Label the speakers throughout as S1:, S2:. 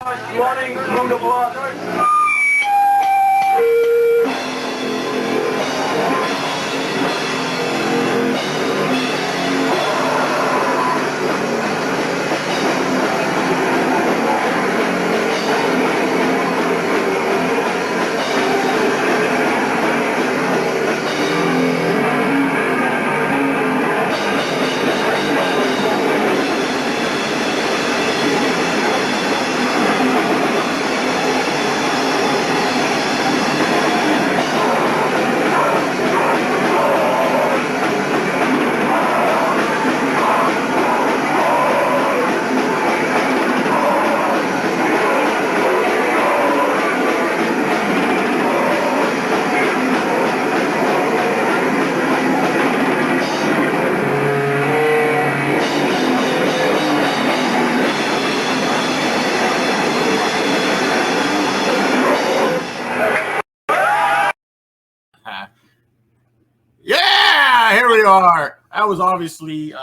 S1: Morning from the block.
S2: Are. That was obviously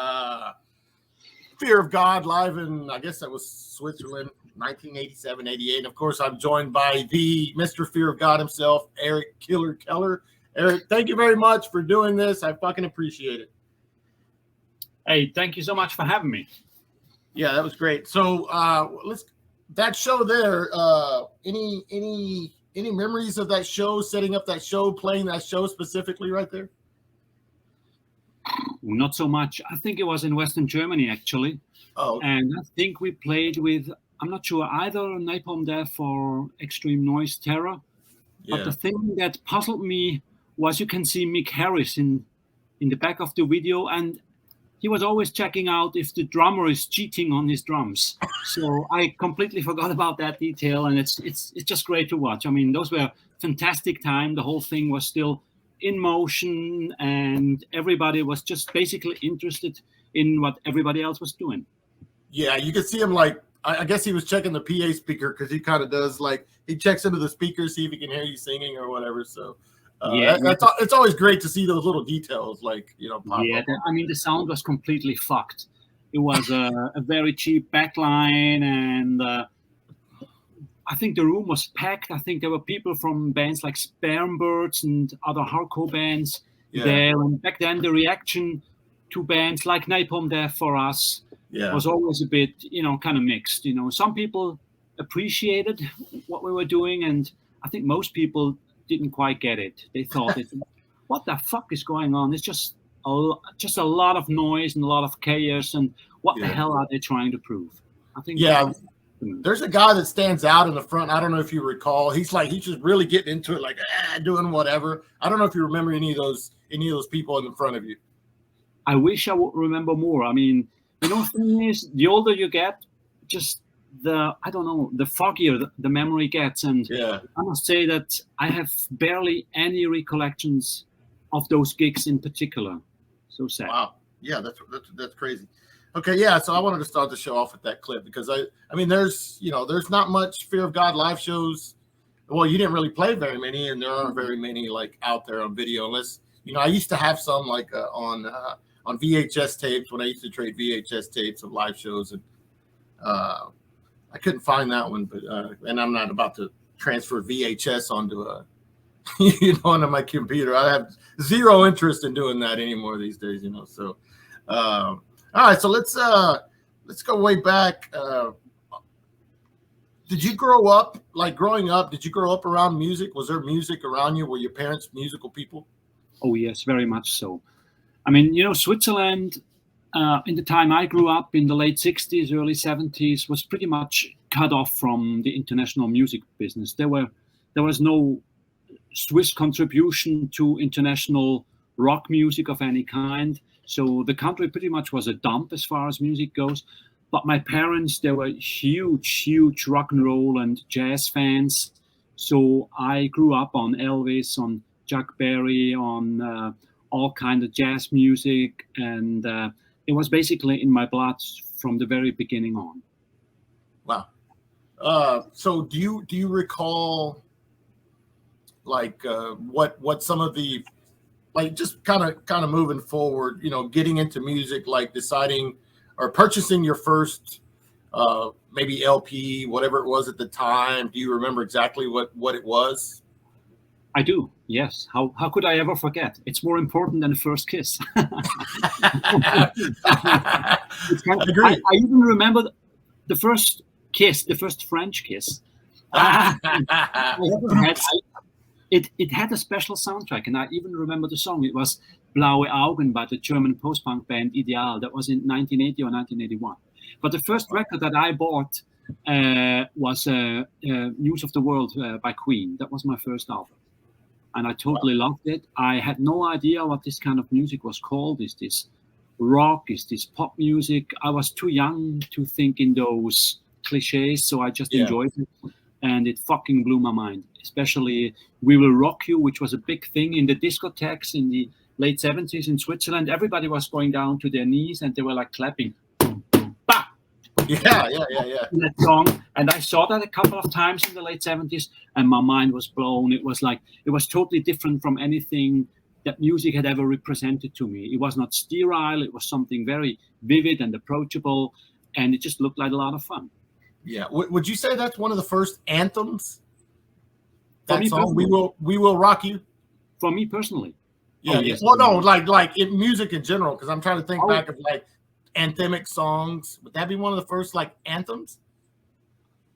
S2: Fear of God live in, I guess that was Switzerland, 1987, 88. And of course, I'm joined by the Mr. Fear of God himself, Erich Killer Keller. Erich, thank you very much for doing this. I fucking appreciate it.
S3: Hey, thank you so much for having me.
S2: Yeah, that was great. So that show there, any memories of that show, setting up that show, playing that show specifically right there?
S3: Not so much. I think it was in Western Germany, actually.
S2: Oh.
S3: And I think we played with, I'm not sure, either Napalm Death or Extreme Noise Terror. Yeah. But the thing that puzzled me was you can see Mick Harris in the back of the video, and he was always checking out if the drummer is cheating on his drums. So I completely forgot about that detail, and it's just great to watch. I mean, those were fantastic time. The whole thing was still in motion, and everybody was just basically interested in what everybody else was doing.
S2: Yeah, you could see him, like, I guess he was checking the PA speaker, because he kind of does, like, he checks into the speaker, see if he can hear you singing or whatever. So yeah, it's always great to see those little details, like, you know, pop up.
S3: I mean, the sound was completely fucked. It was a very cheap backline, and I think the room was packed. I think there were people from bands like Spermbirds and other hardcore bands there. And back then, the reaction to bands like Napalm Death for us was always a bit, you know, kind of mixed. You know, some people appreciated what we were doing, and I think most people didn't quite get it. They thought, what the fuck is going on? It's just a lot of noise and a lot of chaos, and what the hell are they trying to prove? I think
S2: there's a guy that stands out in the front. I don't know if you recall. He's just really getting into it, like doing whatever. I don't know if you remember any of those people in the front of you.
S3: I wish I would remember more. I mean, you know, the thing is, the older you get, just the foggier the memory gets. And I must say that I have barely any recollections of those gigs in particular. So sad.
S2: Wow. Yeah, that's crazy. Okay, yeah, so I wanted to start the show off with that clip, because I mean, there's not much Fear of God live shows. Well, you didn't really play very many, and there aren't very many like out there on video, unless, you know, I used to have some like on VHS tapes when I used to trade VHS tapes of live shows, and I couldn't find that one, but and I'm not about to transfer VHS onto onto my computer. I have zero interest in doing that anymore these days, you know. So all right, so let's go way back. Did you grow up, like growing up, did you grow up around music? Was there music around you? Were your parents musical people?
S3: Oh, yes, very much so. I mean, you know, Switzerland, in the time I grew up in the late 60s, early 70s, was pretty much cut off from the international music business. There was no Swiss contribution to international rock music of any kind. So the country pretty much was a dump as far as music goes. But my parents, they were huge rock and roll and jazz fans. So I grew up on Elvis, on Chuck Berry, on all kinds of jazz music. And it was basically in my blood from the very beginning on.
S2: Wow. So do you recall like what some of the, like, just kind of moving forward, you know, getting into music, like deciding or purchasing your first maybe LP, whatever it was at the time? Do you remember exactly what it was?
S3: I do, yes. How could I ever forget? It's more important than the first kiss.
S2: I agree.
S3: I even remember the first kiss, the first French kiss. It had a special soundtrack, and I even remember the song. It was Blaue Augen by the German post-punk band Ideal. That was in 1980 or 1981. But the first record that I bought was News of the World by Queen. That was my first album. And I totally loved it. I had no idea what this kind of music was called. Is this rock? Is this pop music? I was too young to think in those cliches, so I just enjoyed it. And it fucking blew my mind, especially We Will Rock You, which was a big thing in the discotheques in the late 70s in Switzerland. Everybody was going down to their knees and they were like clapping. Boom, boom, bah!
S2: Yeah.
S3: That song. And I saw that a couple of times in the late 70s and my mind was blown. It was totally different from anything that music had ever represented to me. It was not sterile. It was something very vivid and approachable. And it just looked like a lot of fun.
S2: Yeah. Would you say that's one of the first anthems? That song,
S3: personally.
S2: We Will Rock You?
S3: For me personally.
S2: Yeah.
S3: Oh, yes.
S2: Well, no, like in music in general, because I'm trying to think back of like anthemic songs. Would that be one of the first like anthems?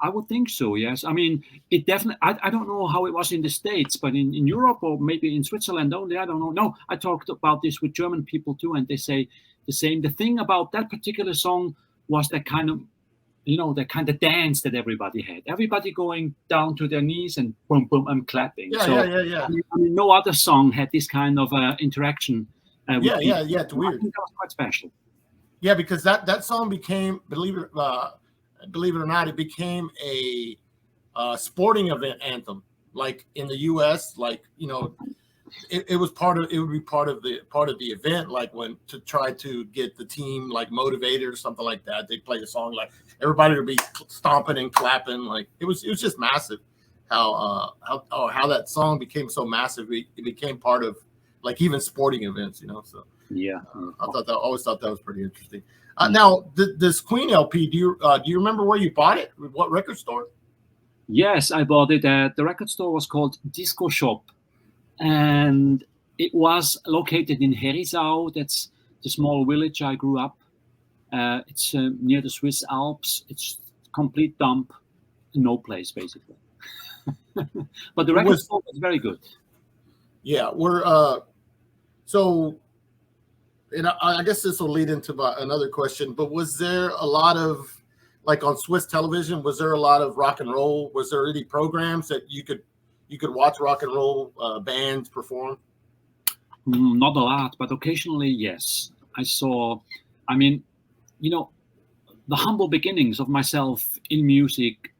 S3: I would think so, yes. I mean, it definitely, I don't know how it was in the States, but in Europe or maybe in Switzerland only, I don't know. No, I talked about this with German people too, and they say the same. The thing about that particular song was that kind of, that kind of dance that everybody had. Everybody going down to their knees and boom, boom, and clapping.
S2: Yeah.
S3: I mean, no other song had this kind of interaction.
S2: It's weird.
S3: I think that was quite special.
S2: Yeah, because that song became, believe it or not, it became a sporting event anthem. Like in the U.S., like it was part of. It would be part of the event, like when to try to get the team like motivated or something like that. They play the song, like everybody would be stomping and clapping. Like it was just massive. How that song became so massive. It became part of like even sporting events. So.
S3: Yeah,
S2: I always thought that was pretty interesting. Now, this Queen LP, do you remember where you bought it? What record store?
S3: Yes, I bought it at the record store was called Disco Shop, and it was located in Herisau. That's the small village I grew up. It's near the Swiss Alps. It's complete dump, no place basically. But the record store was very good.
S2: Yeah, so. And I guess this will lead into another question, but was there a lot of, like on Swiss television, was there a lot of rock and roll? Was there any programs that you could watch rock and roll bands perform?
S3: Not a lot, but occasionally, yes. I saw, I mean, the humble beginnings of myself in music,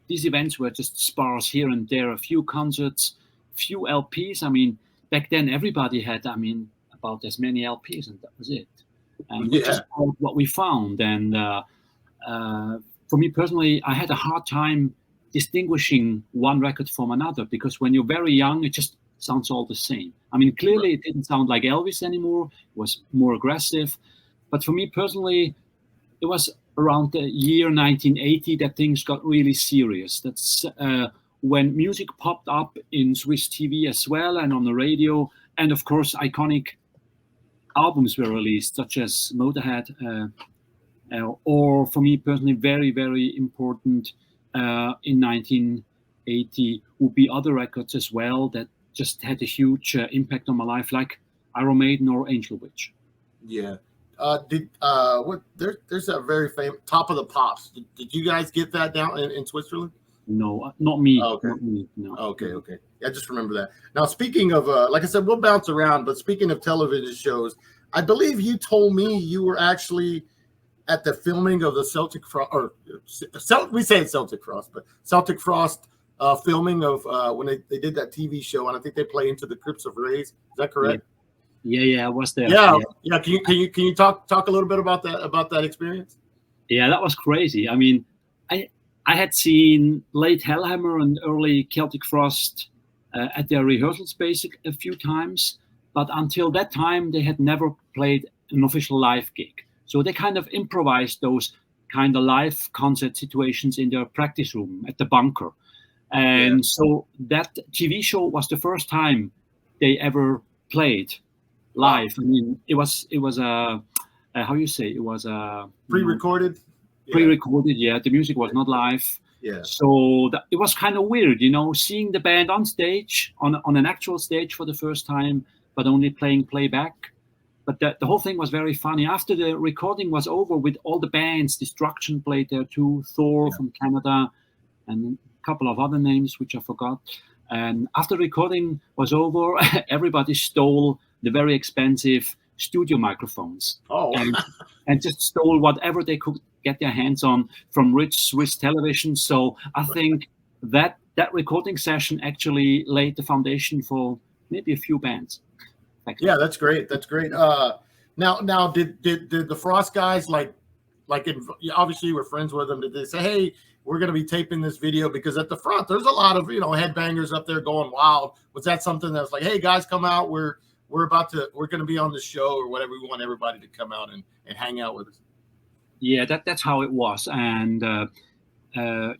S3: these events were just sparse here and there, a few concerts, few LPs. I mean, back then everybody had, about as many LPs, and that was it. And we just bought what we found. And for me personally, I had a hard time distinguishing one record from another, because when you're very young, it just sounds all the same. I mean, clearly it didn't sound like Elvis anymore. It was more aggressive. But for me personally, it was around the year 1980 that things got really serious. That's when music popped up in Swiss TV as well and on the radio. And of course, iconic albums were released, such as Motorhead, or for me personally, very, very important in 1980 would be other records as well that just had a huge impact on my life, like Iron Maiden or Angel Witch.
S2: Yeah. There's a very famous Top of the Pops. Did you guys get that down in Switzerland?
S3: No, not me.
S2: Okay.
S3: Not me, no.
S2: Okay. I just remember that. Now, speaking of, like I said, we'll bounce around, but speaking of television shows, I believe you told me you were actually at the filming of the Celtic Frost, we say it's Celtic Frost, but Celtic Frost filming of when they did that TV show, and I think they play Into the Crypts of Rays. Is that correct?
S3: Yeah, I was there.
S2: Yeah. Can you talk a little bit about that experience?
S3: Yeah, that was crazy. I mean, I had seen late Hellhammer and early Celtic Frost at their rehearsals a few times, but until that time they had never played an official live gig. So they kind of improvised those kind of live concert situations in their practice room at the bunker. And so that TV show was the first time they ever played live. I mean, it was a how you say, it was a
S2: pre-recorded.
S3: Pre-recorded, yeah. The music was not live.
S2: Yeah.
S3: So it was kind of weird, you know, seeing the band on stage, on an actual stage for the first time, but only playing playback. But the whole thing was very funny. After the recording was over with all the bands, Destruction played there too, Thor from Canada, and a couple of other names which I forgot. And after the recording was over, everybody stole the very expensive studio microphones.
S2: Oh.
S3: And just stole whatever they could get their hands on from rich Swiss television. So I think that recording session actually laid the foundation for maybe a few bands.
S2: Yeah, that's great. That's great. Now, did the Frost guys obviously you were friends with them? Did they say, hey, we're going to be taping this video? Because at the front, there's a lot of, headbangers up there going wild. Was that something that was like, hey guys, come out. We're going to be on the show or whatever. We want everybody to come out and hang out with us. Yeah,
S3: that's how it was. And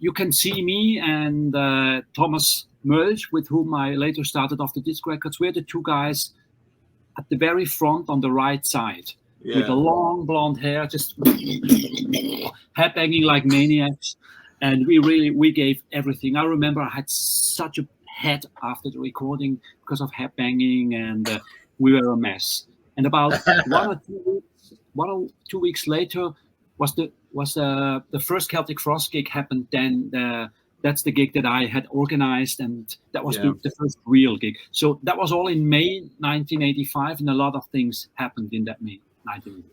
S3: you can see me and Thomas Mölch, with whom I later started off the Disc Records. We're the two guys at the very front on the right side, with the long blonde hair, just headbanging like maniacs. And we gave everything. I remember I had such a head after the recording because of headbanging, and we were a mess. And about 1 or 2 weeks later was the first Celtic Frost gig happened. Then that's the gig that I had organized, and that was the first real gig. So that was all in May 1985, and a lot of things happened in that May 1985.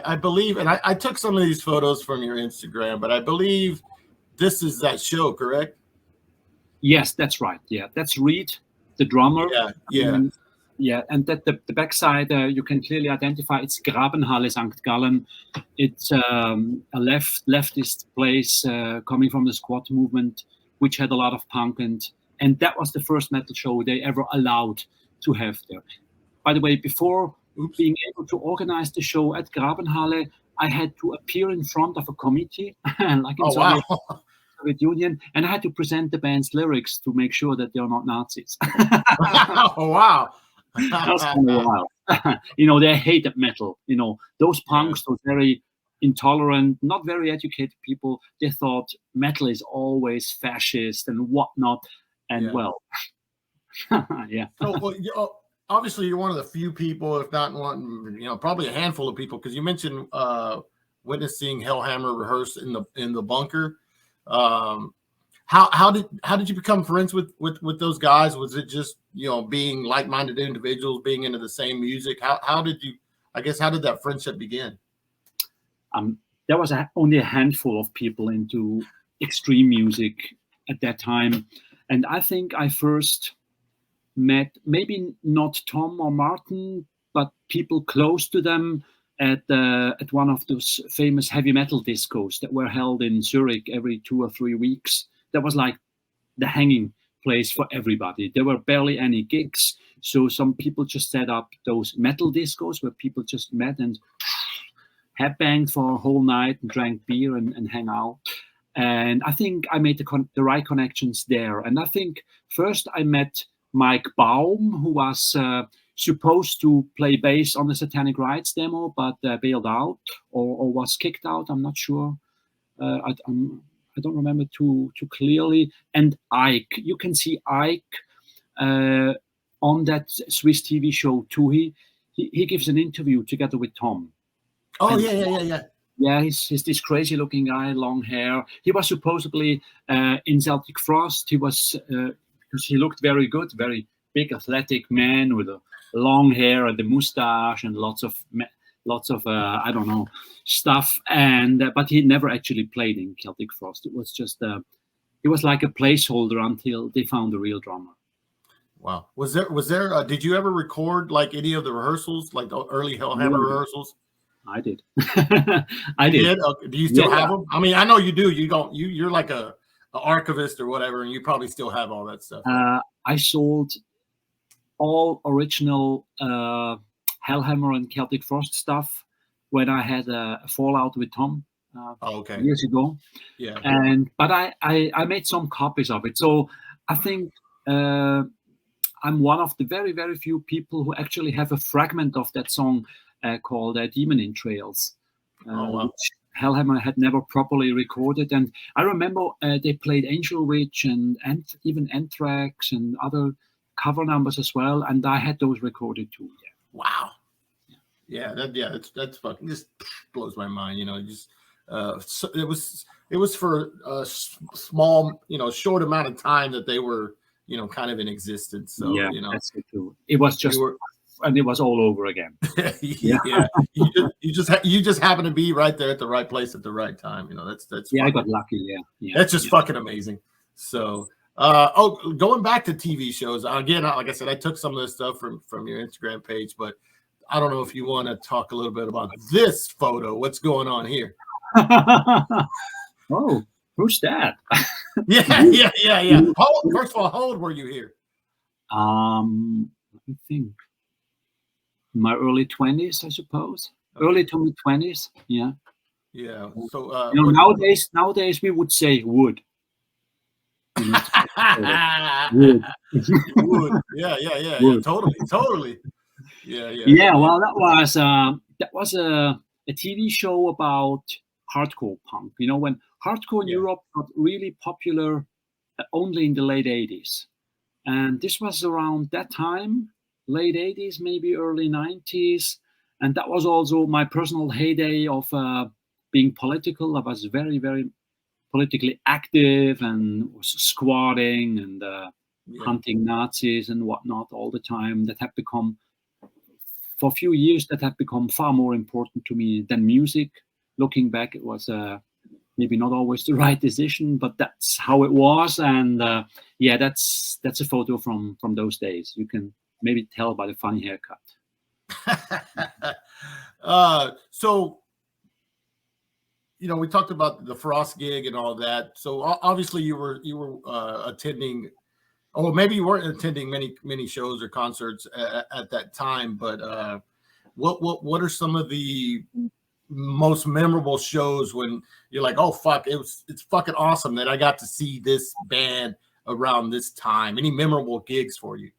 S2: I believe, and I took some of these photos from your Instagram, but I believe this is that show, correct?
S3: Yes, that's right. Yeah, that's Reed, the drummer. Yeah, and that the backside you can clearly identify. It's Grabenhalle St. Gallen. It's a leftist place coming from the squat movement, which had a lot of punk, and that was the first metal show they ever allowed to have there. By the way, before being able to organize the show at Grabenhalle, I had to appear in front of a committee, like in Soviet Union, and I had to present the band's lyrics to make sure that they're not Nazis.
S2: Oh, wow.
S3: That was kind of wild. They hated metal. Those punks, those very intolerant, not very educated people, they thought metal is always fascist and whatnot. And
S2: So, obviously, you're one of the few people, if not one, probably a handful of people, because you mentioned witnessing HELLHAMMER rehearse in the bunker. How did you become friends with those guys? Was it just being like-minded individuals, being into the same music? How did that friendship begin?
S3: There was only a handful of people into extreme music at that time, and I think I first met, maybe not Tom or Martin, but people close to them at one of those famous heavy metal discos that were held in Zurich every 2 or 3 weeks. That was like the hanging place for everybody. There were barely any gigs, so some people just set up those metal discos where people just met and headbanged for a whole night and drank beer and hang out. And I think I made the right connections there. And I think first I met Mike Baum, who was supposed to play bass on the Satanic Rites demo, but bailed out or was kicked out. I'm not sure. I don't remember too clearly. And Ike, you can see Ike on that Swiss TV show too. He gives an interview together with Tom.
S2: Oh, yeah.
S3: Yeah, he's this crazy looking guy, long hair. He was supposedly in Celtic Frost. He was because he looked very good, very big, athletic man with a long hair and the mustache and lots of I don't know, stuff. And but he never actually played in Celtic Frost. It was just it was like a placeholder until they found the real drummer.
S2: Wow. Was there did you ever record like any of the rehearsals, like the early HELLHAMMER rehearsals?
S3: I did.
S2: I did. Do you still have them? I mean, I know you do. You don't. You're like a archivist or whatever, and you probably still have all that stuff.
S3: I sold all original Hellhammer and Celtic Frost stuff when I had a fallout with Tom years ago.
S2: Yeah.
S3: But I made some copies of it. So I think I'm one of the very, very few people who actually have a fragment of that song called Demon in Trails, which Hellhammer had never properly recorded. And I remember they played Angel Witch and even Anthrax and other cover numbers as well. And I had those recorded too. Yeah.
S2: Wow. Yeah, that's fucking just blows my mind. You know, just so it was for a small, short amount of time that they were, kind of in existence. So
S3: yeah, that's it too. It was just, and it was all over again.
S2: Yeah. You just happen to be right there at the right place at the right time. That's
S3: yeah, I got lucky. Yeah.
S2: That's just fucking amazing. So going back to TV shows again, like I said, I took some of this stuff from your Instagram page, but I don't know if you want to talk a little bit about this photo. What's going on here?
S3: Oh, who's that?
S2: Yeah. First of all, how old were you here?
S3: Let me think. My early 20s, I suppose. Okay. Early to mid 20s. Yeah.
S2: Yeah. So
S3: nowadays we would say wood.
S2: Wood. Yeah.
S3: Wood.
S2: Totally. Yeah.
S3: Yeah. Well, that was a TV show about hardcore punk. When hardcore in Europe got really popular only in the late 80s, and this was around that time, late 80s, maybe early 90s, and that was also my personal heyday of being political. I was very, very politically active and was squatting and hunting Nazis and whatnot all the time. That had become, for a few years, far more important to me than music. Looking back, it was maybe not always the right decision, but that's how it was. And that's a photo from those days. You can maybe tell by the funny haircut.
S2: So, we talked about the Frost gig and all that. So obviously you were attending, or maybe you weren't attending many shows or concerts at that time. But what are some of the most memorable shows when you're like, oh fuck, it's fucking awesome that I got to see this band around this time? Any memorable gigs for you?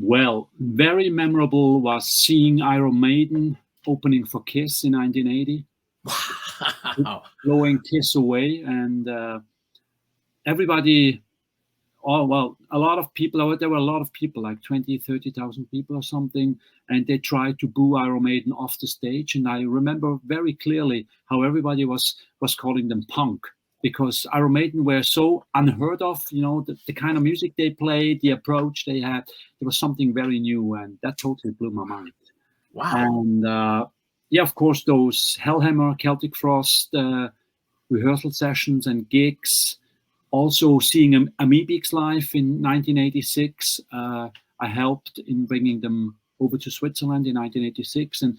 S3: Well, very memorable was seeing Iron Maiden opening for Kiss in 1980.
S2: Wow.
S3: Blowing Kiss away, and everybody, a lot of people, there were a lot of people, like 30,000 people or something, and they tried to boo Iron Maiden off the stage. And I remember very clearly how everybody was calling them punk, because Iron Maiden were so unheard of, the kind of music they played, the approach they had. There was something very new, and that totally blew my mind.
S2: Wow.
S3: And of course, those Hellhammer, Celtic Frost rehearsal sessions and gigs. Also seeing AMEBIX live in 1986. I helped in bringing them over to Switzerland in 1986. And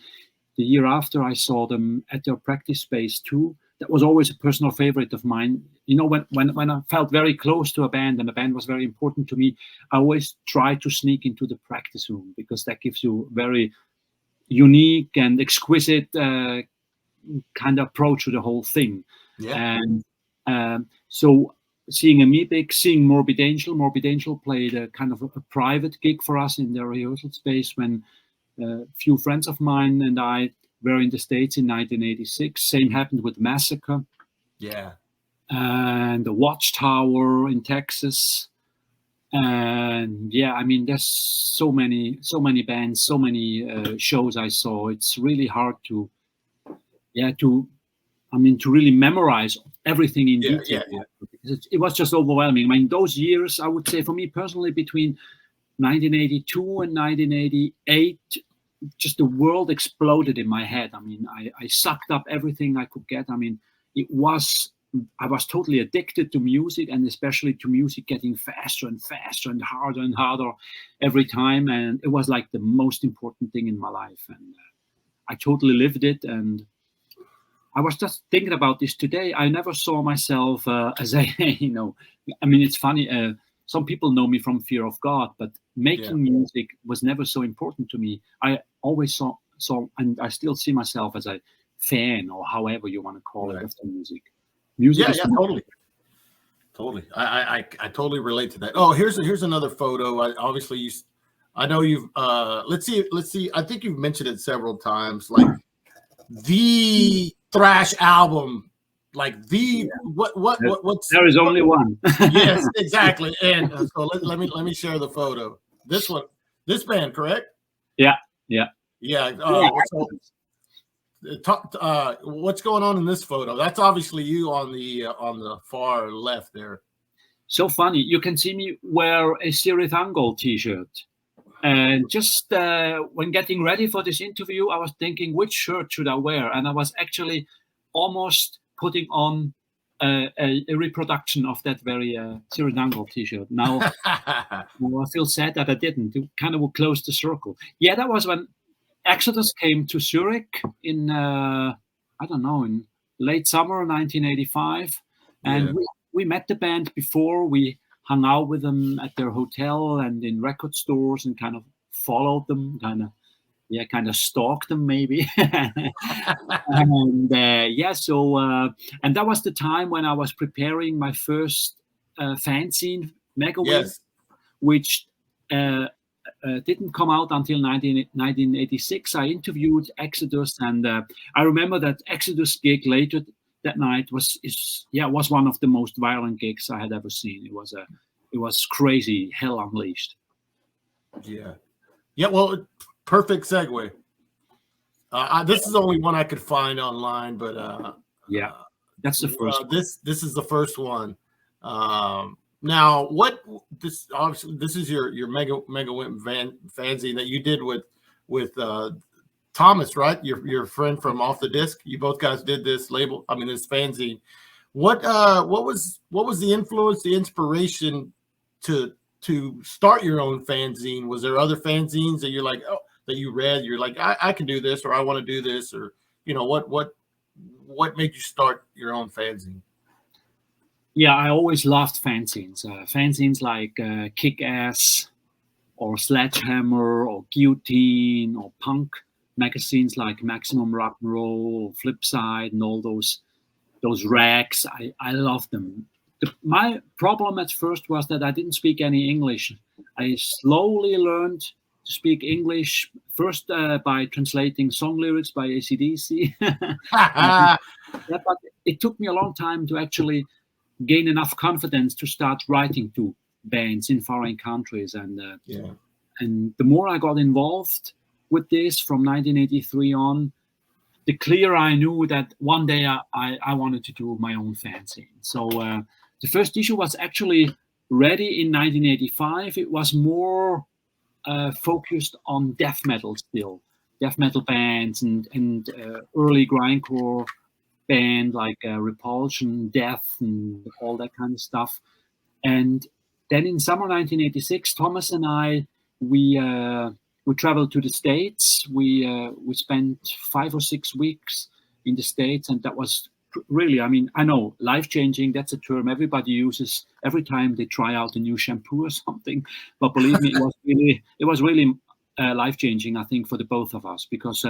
S3: the year after, I saw them at their practice space too. That was always a personal favorite of mine. When I felt very close to a band and the band was very important to me, I always tried to sneak into the practice room, because that gives you very unique and exquisite kind of approach to the whole thing.
S2: Yeah.
S3: And so seeing AMEBIX, seeing Morbid Angel played a kind of a private gig for us in their rehearsal space when a few friends of mine and I were in the States in 1986. Same happened with MASSACRE.
S2: Yeah.
S3: And the WATCHTOWER in Texas. And there's so many bands, so many shows I saw. It's really hard to really memorize everything in detail.
S2: Yeah.
S3: It was just overwhelming. Those years, I would say, for me personally, between 1982 and 1988, just the world exploded in my head. I sucked up everything I could get. I was totally addicted to music, and especially to music getting faster and faster and harder every time. And it was like the most important thing in my life. And I totally lived it. And I was just thinking about this today. I never saw myself as a, it's funny. some people know me from Fear of God, but making music was never so important to me. I always saw, and I still see myself as a fan, or however you want to call it, of the music. Music is
S2: totally. I totally relate to that. Oh, here's another photo. I know you've let's see. I think you've mentioned it several times, like the thrash album, like what's
S3: there is only one.
S2: Yes, exactly. And so let me share the photo. This band, correct?
S3: Yeah.
S2: What's going on in this photo? That's obviously you on the far left there.
S3: So funny. You can see me wear a Siri Thangol t-shirt. And just when getting ready for this interview, I was thinking, which shirt should I wear? And I was actually almost putting on a reproduction of that very Siri Thangol t-shirt. Now, I feel sad that I didn't. It kind of would close the circle. Yeah, that was when Exodus came to Zurich in, I don't know, in late summer 1985. And we met the band before. We hung out with them at their hotel and in record stores and kind of followed them, kind of stalked them maybe. And and that was the time when I was preparing my first fanzine, Megawin, which didn't come out until 1986. I interviewed Exodus, and I remember that Exodus gig later that night was one of the most violent gigs I had ever seen. It was crazy, hell unleashed.
S2: Yeah. Well, perfect segue. This is the only one I could find online, but
S3: that's the first.
S2: This is the first one. Now, this is your Mega Wimp fanzine that you did with Thomas, right? Your friend from Off the Disc. You both guys did this label. I mean, this fanzine. What was the influence, the inspiration to start your own fanzine? Was there other fanzines that you're like, that you read? You're like, I can do this, or I want to do this, or what made you start your own fanzine?
S3: Yeah, I always loved fanzines. Fanzines like Kick-Ass or Sledgehammer or Guillotine or punk magazines like Maximum Rock and Roll, Flipside, and all those rags. I loved them. My problem at first was that I didn't speak any English. I slowly learned to speak English, first by translating song lyrics by ACDC. But it took me a long time to actually gain enough confidence to start writing to bands in foreign countries. And the more I got involved with this from 1983 on, the clearer I knew that one day I wanted to do my own fanzine. So the first issue was actually ready in 1985. It was more focused on death metal still, death metal bands and early grindcore band like Repulsion, Death, and all that kind of stuff. And then in summer 1986, Thomas and I, we traveled to the States. We spent 5 or 6 weeks in the States, and that was really, I mean, I know, life-changing, that's a term everybody uses every time they try out a new shampoo or something. But believe me, it was really life-changing, I think, for the both of us, because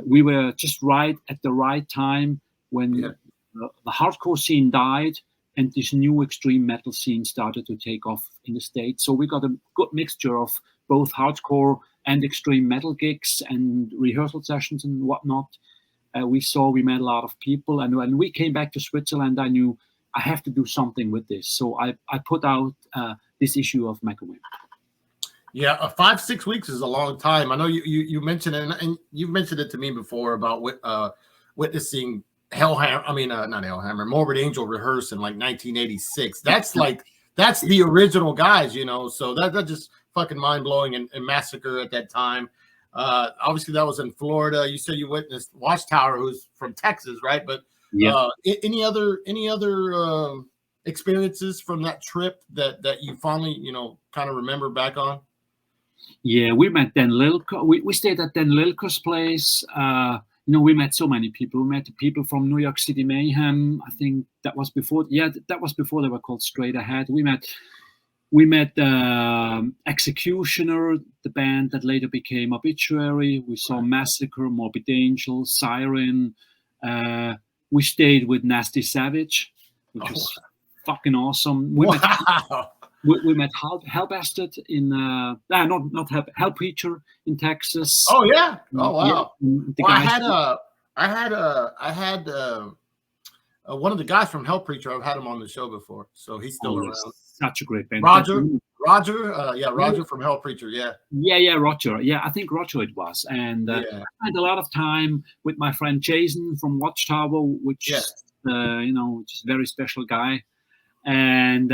S3: we were just right at the right time when the hardcore scene died and this new extreme metal scene started to take off in the States. So we got a good mixture of both hardcore and extreme metal gigs and rehearsal sessions and whatnot. We met a lot of people, and when we came back to Switzerland, I knew I have to do something with this. So I put out this issue of Megawin.
S2: Yeah, 5-6 weeks is a long time. I know you mentioned it, and you've mentioned it to me before about witnessing HELLHAMMER. I mean, not HELLHAMMER, Morbid Angel rehearse in like 1986. That's the original guys, So that just fucking mind blowing. And MASSACRE at that time. Obviously, that was in Florida. You said you witnessed WATCHTOWER, who's from Texas, right? But any other experiences from that trip that you fondly, kind of remember back on?
S3: Yeah, we met Dan Lilko. We stayed at Dan Lilko's place. We met so many people. We met people from New York City Mayhem. I think that was before. Yeah, that was before they were called Straight Ahead. We met We met Executioner, the band that later became Obituary. We saw Massacre, Morbid Angel, Siren. We stayed with Nasty Savage, which was fucking awesome. We met Hellbastard in Hellpreacher in Texas.
S2: Oh yeah! Oh wow!
S3: Yeah,
S2: I had one of the guys from Hellpreacher. I've had him on the show before, so he's still around.
S3: Such a great band.
S2: Roger from Hellpreacher. Yeah,
S3: Roger. Yeah, I think Roger it was. And I had a lot of time with my friend Jason from Watchtower, which is just a very special guy. And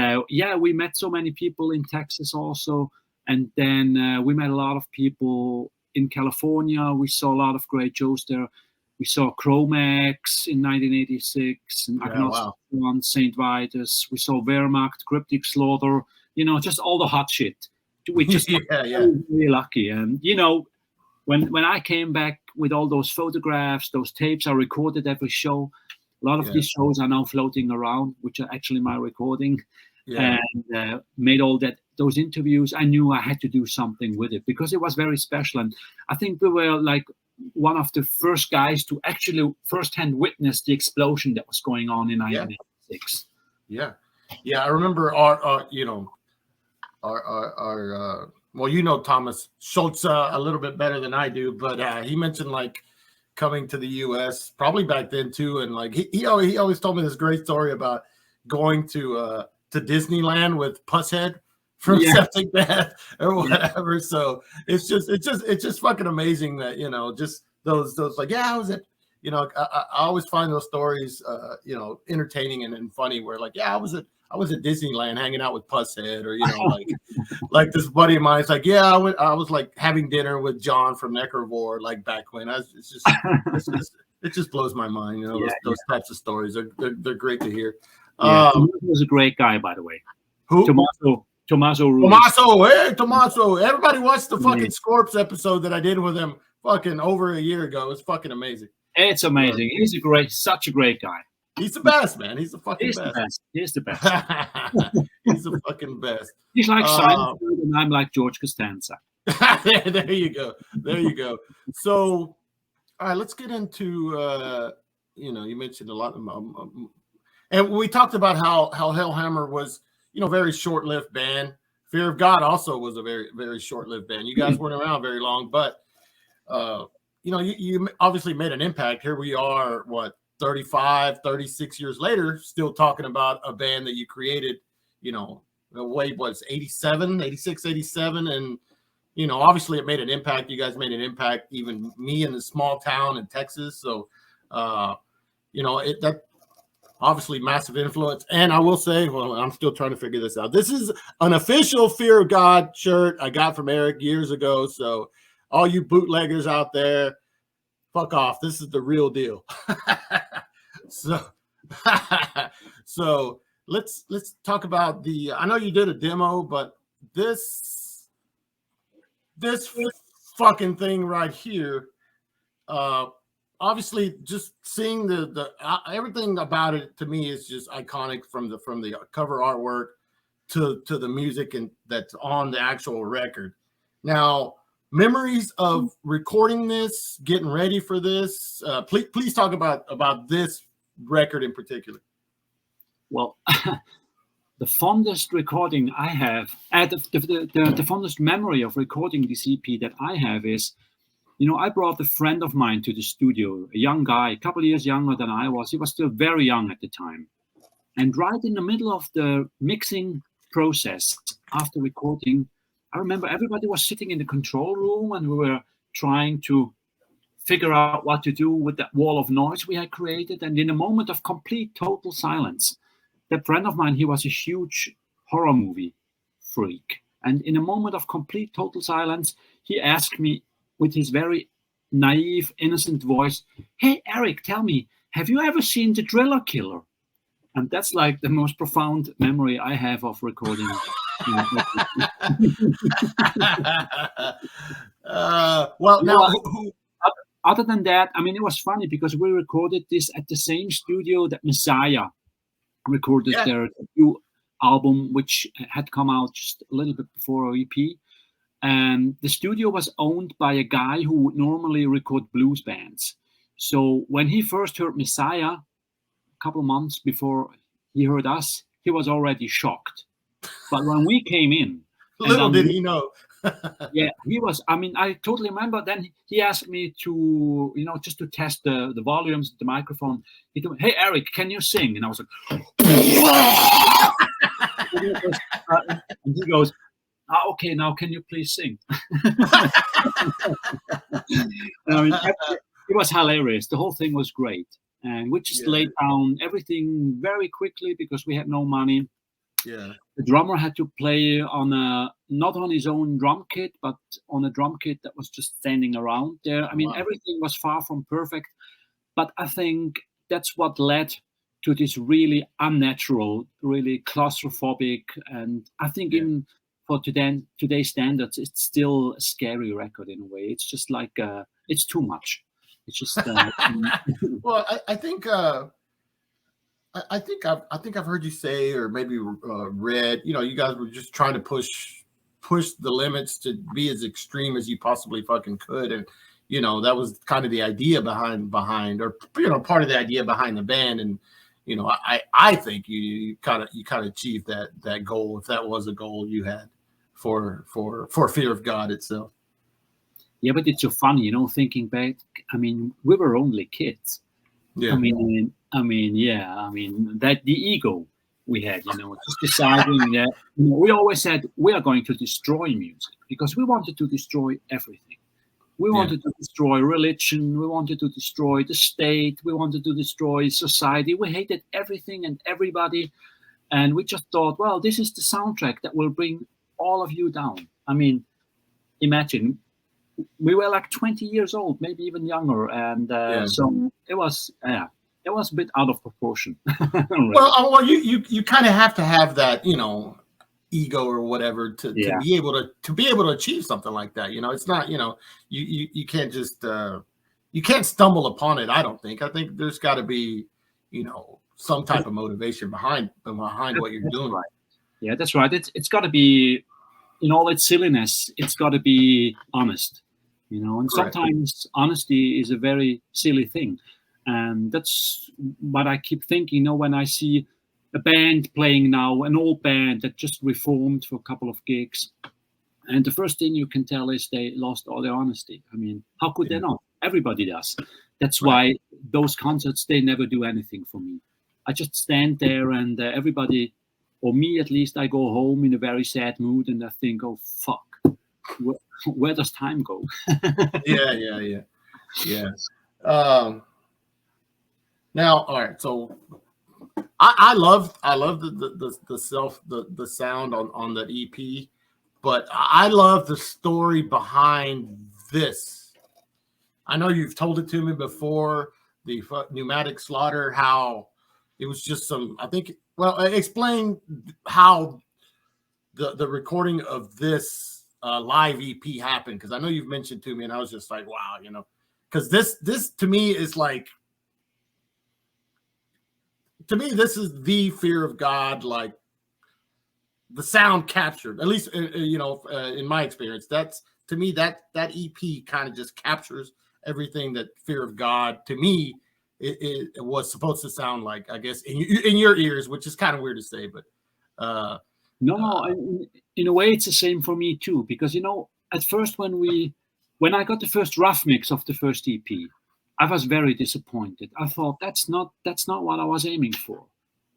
S3: we met so many people in Texas also. And then we met a lot of people in California. We saw a lot of great shows there. We saw Chromax in 1986, and St. Vitus. We saw Wehrmacht, Cryptic Slaughter, just all the hot shit. We just really lucky. And, when I came back with all those photographs, those tapes, I recorded every show. A lot of these shows are now floating around, which are actually my recording. And made all those interviews. I knew I had to do something with it because it was very special. And I think we were like one of the first guys to actually firsthand witness the explosion that was going on in 1986.
S2: Yeah. I remember our Thomas Schultz a little bit better than I do, but he mentioned like coming to the U.S. probably back then too, and like he always told me this great story about going to Disneyland with Pusshead from Celtic Bath or whatever. So it's just fucking amazing that just those like I was at I always find those stories entertaining and funny where like I was at Disneyland hanging out with Pusshead or like this buddy of mine's like I was like having dinner with John from Necrovore like back when it just blows my mind those types of stories they're great to hear.
S3: He was a great guy, by the way.
S2: Who?
S3: Tommaso Ruiz.
S2: Tommaso. Everybody watched the fucking Scorps episode that I did with him fucking over a year ago. It's fucking amazing.
S3: It's amazing. He's such a great guy.
S2: He's the best, man. He's the fucking best.
S3: He's the best.
S2: He's the fucking best.
S3: He's like Seinfeld and I'm like George Costanza.
S2: There you go. So, all right, let's get into, you mentioned a lot of and we talked about how HELLHAMMER was, very short-lived band. Fear of God also was a very, very short-lived band. You guys weren't around very long, but, you obviously made an impact. Here we are, 35, 36 years later, still talking about a band that you created, the way was 87, 86, 87. And, obviously it made an impact. You guys made an impact, even me in a small town in Texas. So, that obviously massive influence. And I will say, I'm still trying to figure this out. This is an official Fear of God shirt I got from Erich years ago. So all you bootleggers out there, fuck off. This is the real deal. So let's talk about I know you did a demo, but this fucking thing right here, obviously just seeing the everything about it to me is just iconic from the cover artwork to the music and that's on the actual record. Now, memories of recording this, getting ready for this, please talk about this record in particular.
S3: Well, the fondest recording I have, the fondest memory of recording this EP that I have is, I brought a friend of mine to the studio, a young guy, a couple of years younger than I was. He was still very young at the time. And right in the middle of the mixing process, after recording, I remember everybody was sitting in the control room and we were trying to figure out what to do with that wall of noise we had created. And in a moment of complete, total silence, that friend of mine, he was a huge horror movie freak. And in a moment of complete, total silence, he asked me with his very naive, innocent voice, "Hey, Erich, tell me, have you ever seen The Driller Killer?" And that's like the most profound memory I have of recording. Other than that, I mean, it was funny because we recorded this at the same studio that Messiah recorded their album, which had come out just a little bit before our EP. And the studio was owned by a guy who would normally record blues bands. So when he first heard Messiah, a couple of months before he heard us, he was already shocked. But when we came in,
S2: little did he know.
S3: yeah, he was. I mean, I totally remember. Then he asked me to, just to test the volumes, the microphone. He told me, "Hey, Erich, can you sing?" And I was like, and he goes, "Okay, now can you please sing?" I mean, it was hilarious. The whole thing was great, and we just laid down everything very quickly because we had no money.
S2: Yeah.
S3: The drummer had to play on not on his own drum kit, but on a drum kit that was just standing around there. I mean, everything was far from perfect, but I think that's what led to this really unnatural, really claustrophobic, and I think even for today's standards, it's still a scary record in a way. It's just like it's too much. It's just.
S2: Well, I think. I think I've heard you say, or maybe read, you guys were just trying to push the limits to be as extreme as you possibly fucking could, and that was kind of the idea behind, or part of the idea behind the band, and I think you kind of achieved that goal, if that was a goal you had for Fear of God itself.
S3: Yeah, but it's so funny, thinking back. I mean, we were only kids.
S2: Yeah.
S3: I mean, that the ego we had, just deciding that we always said we are going to destroy music because we wanted to destroy everything. We wanted to destroy religion. We wanted to destroy the state. We wanted to destroy society. We hated everything and everybody. And we just thought, well, this is the soundtrack that will bring all of you down. I mean, imagine we were like 20 years old, maybe even younger. And so it was a bit out of proportion. Really.
S2: Well, you kind of have to have that, ego or whatever to be able to achieve something like that. It's not, you can't just you can't stumble upon it. I don't think. I think there's got to be, some type of motivation behind what you're doing.
S3: Right. Yeah, that's right. It's got to be, in all its silliness, it's got to be honest, and sometimes honesty is a very silly thing. And that's what I keep thinking, when I see a band playing now, an old band that just reformed for a couple of gigs. And the first thing you can tell is they lost all their honesty. I mean, how could they not? Everybody does. That's why those concerts, they never do anything for me. I just stand there and everybody, or me at least, I go home in a very sad mood and I think, oh, fuck, where does time go?
S2: Yeah. Now, all right. So I love the sound on that EP, but I love the story behind this. I know you've told it to me before, the pneumatic slaughter, how it was just explain how the recording of this live EP happened, because I know you've mentioned to me, and I was just like, wow, because this to me is like. To me, this is the Fear of God, like the sound captured, at least, in my experience. That's, to me, that EP kind of just captures everything that Fear of God, to me, it was supposed to sound like, I guess, in your ears, which is kind of weird to say, but.
S3: No, in a way, it's the same for me too, because, at first when I got the first rough mix of the first EP, I was very disappointed. I thought that's not what I was aiming for.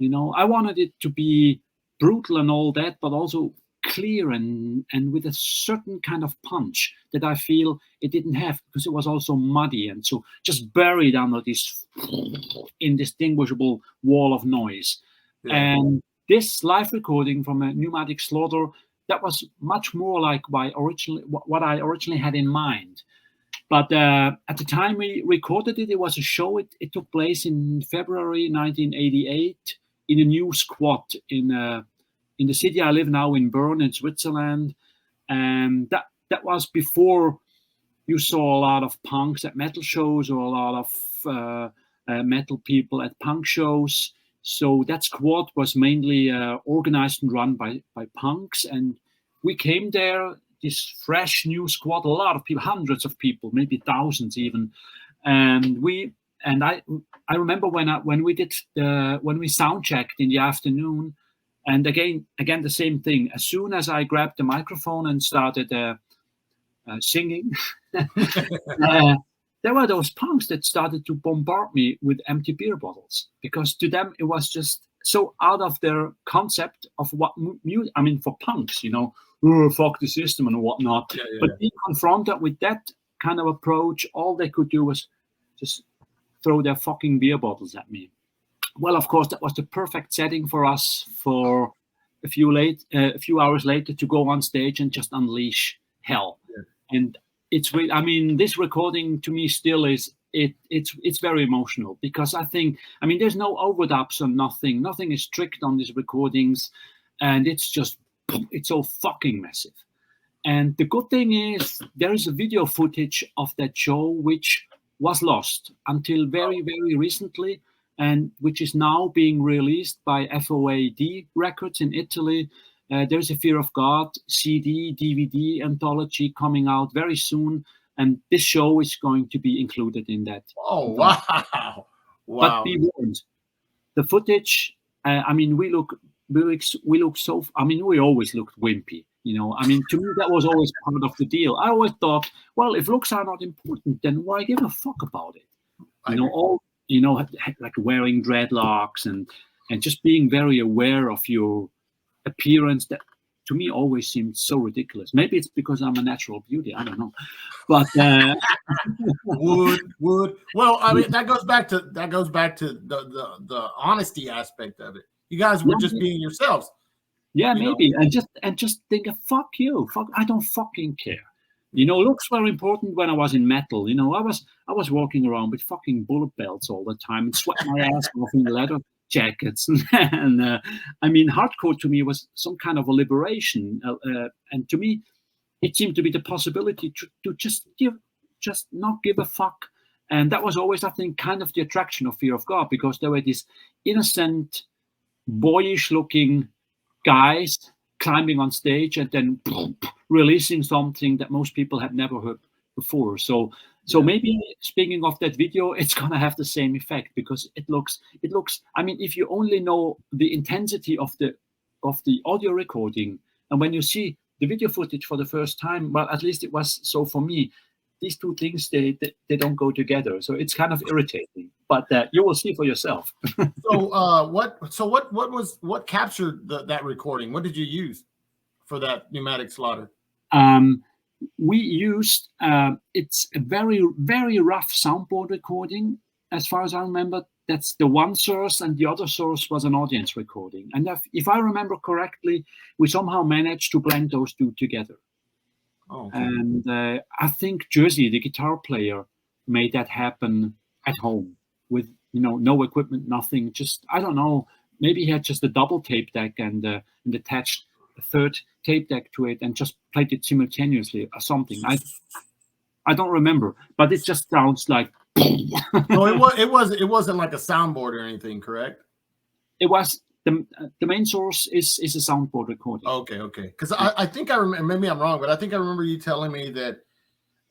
S3: I wanted it to be brutal and all that, but also clear and with a certain kind of punch that I feel it didn't have, because it was also muddy and so just buried under this indistinguishable wall of noise. Yeah. And this live recording from a pneumatic slaughter, that was much more like what I originally had in mind. But at the time we recorded it, it was a show. It took place in February 1988 in a new squat in the city I live now, in Bern, in Switzerland. And that was before you saw a lot of punks at metal shows or a lot of metal people at punk shows. So that squad was mainly organized and run by punks, and we came there, this fresh new squad, a lot of people, hundreds of people, maybe thousands even, and I remember when we sound checked in the afternoon, and again the same thing. As soon as I grabbed the microphone and started singing, there were those punks that started to bombard me with empty beer bottles, because to them it was just so out of their concept of what music. I mean, for punks, oh, fuck the system and whatnot. But being confronted with that kind of approach, all they could do was just throw their fucking beer bottles at me. Well, of course, that was the perfect setting for us for a few hours later to go on stage and just unleash hell. And it's really, I mean, this recording to me still is, it's very emotional, because I think, I mean, there's no overdubs or nothing is strict on these recordings, and it's just, it's so fucking massive. And the good thing is there is a video footage of that show which was lost until very, very recently, and which is now being released by FOAD Records in Italy. There's a Fear of God CD, DVD anthology coming out very soon, and this show is going to be included in that.
S2: Oh, wow.
S3: But be warned, the footage, I mean, we look so, I mean, we always looked wimpy, I mean, to me, that was always part of the deal. I always thought, well, if looks are not important, then why give a fuck about it? Like wearing dreadlocks and just being very aware of your appearance, that to me always seemed so ridiculous. Maybe it's because I'm a natural beauty, I don't know. But
S2: would. Well, I mean, that goes back to the honesty aspect of it. You guys were just being yourselves.
S3: Yeah, maybe. And just think, fuck you. I don't fucking care. Looks were important when I was in metal. I was walking around with fucking bullet belts all the time and sweating my ass off in leather jackets. And I mean, hardcore to me was some kind of a liberation. And to me, it seemed to be the possibility to just not give a fuck. And that was always, I think, kind of the attraction of Fear of God, because there were these innocent, boyish-looking guys climbing on stage and then releasing something that most people had never heard before. So maybe, speaking of that video, it's gonna have the same effect, because it looks. I mean, if you only know the intensity of the audio recording, and when you see the video footage for the first time, well, at least it was so for me. These two things, they don't go together, so it's kind of irritating. But you will see for yourself. What
S2: captured that recording? What did you use for that pneumatic slaughter?
S3: We used it's a very, very rough soundboard recording, as far as I remember. That's the one source, and the other source was an audience recording. And if I remember correctly, we somehow managed to blend those two together. Oh, okay. And I think Jersey, the guitar player, made that happen at home with no equipment, nothing. Just, I don't know, maybe he had just a double tape deck and attached a third tape deck to it and just played it simultaneously or something. I don't remember, but it just sounds like.
S2: No, it wasn't like a soundboard or anything, correct?
S3: It was. The main source is a soundboard recording.
S2: Okay. Because I think I remember, maybe I'm wrong, but I think I remember you telling me that